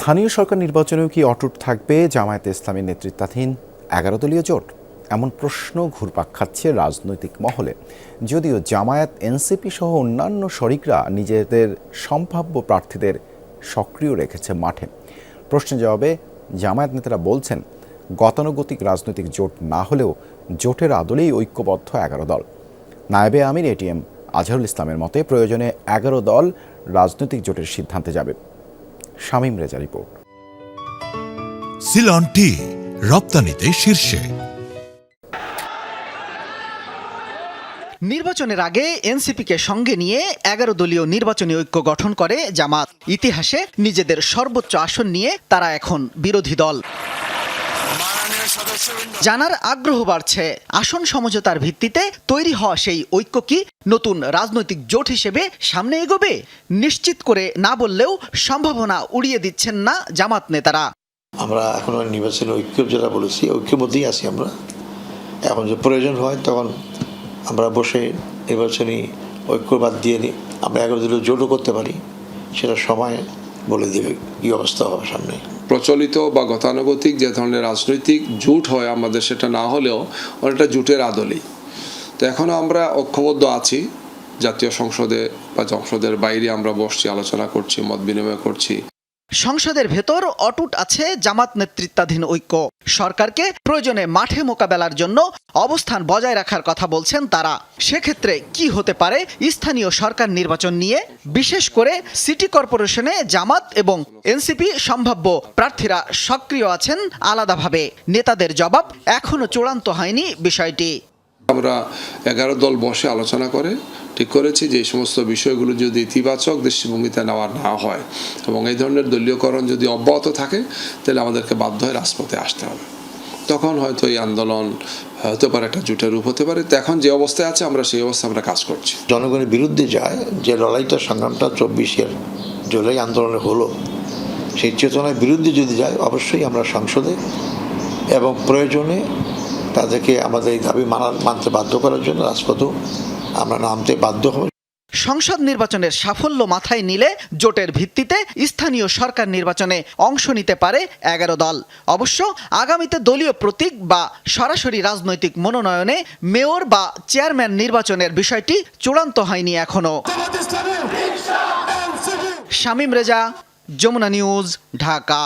স্থানীয় সরকার নির্বাচনেও কি অটুট থাকবে জামায়াতে ইসলামীর নেতৃত্বাধীন ১১ দলীয় জোট? এমন প্রশ্ন ঘুরপাক খাচ্ছে রাজনৈতিক মহলে। যদিও জামায়াত, এনসিপি সহ অন্যান্য শরিকরা নিজেদের সম্ভাব্য প্রার্থীদের সক্রিয় রেখেছে মাঠে। প্রশ্নের জবাবে জামায়াত নেতারা বলছেন, গতানুগতিক রাজনৈতিক জোট না হলেও জোটের আদলেই ঐক্যবদ্ধ ১১ দল। নায়েবে আমির এটিএম আজহারুল ইসলামের মতে প্রয়োজনে ১১ দল রাজনৈতিক জোটের সিদ্ধান্তে যাবে। শামীম রেজা রিপোর্ট। সিলন টি রপ্তানিতে শীর্ষে। নির্বাচনের আগে এনসিপিকে সঙ্গে নিয়ে ১১ দলীয় নির্বাচনী ঐক্য গঠন করে জামাত। ইতিহাসে নিজেদের সর্বোচ্চ আসন নিয়ে তারা এখন বিরোধী দল। জানার আগ্রহ বাড়ছে, আসন সমঝোতার ভিত্তিতে তৈরি হওয়া সেই ঐক্য কি নতুন রাজনৈতিক জোট হিসেবে সামনে এগোবে? নিশ্চিত করে না বললেও সম্ভাবনা উড়িয়ে দিচ্ছেন না জামাত নেতারা। আমরা এখন নির্বাচনী ঐক্য যেটা বলেছি, ঐক্যের মধ্যেই আছি আমরা। এখন যে প্রয়োজন হয় তখন আমরা বসে নির্বাচনী ঐক্য বাদ দিয়ে আমরা ১১ দলীয় জোটও করতে পারি। সেটা সময় বলে দেবে কী অবস্থা হবে সামনে। প্রচলিত বা গতানুগতিক যে ধরনের রাজনৈতিক জোট হয় আমাদের, সেটা না হলেও অনেকটা জোটের আদলেই। তো এখনও আমরা ঐক্যবদ্ধ আছি। জাতীয় সংসদে বা সংসদের বাইরে আমরা বসছি, আলোচনা করছি, মত বিনিময় করছি। সংসদের ভেতর অটুট আছে জামাত নেতৃত্বাধীন ঐক্য। সরকারকে প্রয়োজনে মাঠে মোকাবেলার জন্য অবস্থান বজায় রাখার কথা বলছেন তারা। সেক্ষেত্রে কি হতে পারে স্থানীয় সরকার নির্বাচন নিয়ে? বিশেষ করে সিটি কর্পোরেশনে জামাত এবং এনসিপি সম্ভাব্য প্রার্থীরা সক্রিয় আছেন আলাদাভাবে। নেতাদের জবাব, এখনো চূড়ান্ত হয়নি বিষয়টি। আমরা ১১ দল বসে আলোচনা করে ঠিক করেছি যে এই সমস্ত বিষয়গুলো যদি ইতিবাচক দৃষ্টিভঙ্গিতে নেওয়া না হয় এবং এই ধরনের দলীয়করণ যদি অব্যাহত থাকে, তাহলে আমাদেরকে বাধ্য হয়ে রাজপথে আসতে হবে। তখন হয়তো এই আন্দোলন হতে পারে একটা জোটের রূপ হতে পারে। তো এখন যে অবস্থায় আছে আমরা সেই অবস্থায় আমরা কাজ করছি। জনগণের বিরুদ্ধে যায় যে লড়াইটা, সংগ্রামটা ২৪ জুলাই আন্দোলনে হলো, সেই চেতনার বিরুদ্ধে যদি যায় অবশ্যই আমরা সংসদে এবং প্রয়োজনে তাদেরকে আমাদের এই দাবি মানতে বাধ্য করার জন্য রাজপথেও আমরা নামতে বাধ্য হব। সংসদ নির্বাচনের সাফল্য মাথায় নিলে জোটের ভিত্তিতে স্থানীয় সরকার নির্বাচনে অংশ নিতে পারে ১১ দল। অবশ্য আগামীতে দলীয় প্রতীক বা সরাসরি রাজনৈতিক মনোনয়নে মেয়র বা চেয়ারম্যান নির্বাচনের বিষয়টি চূড়ান্ত হয়নি এখনো। শামীম রেজা, যমুনা নিউজ, ঢাকা।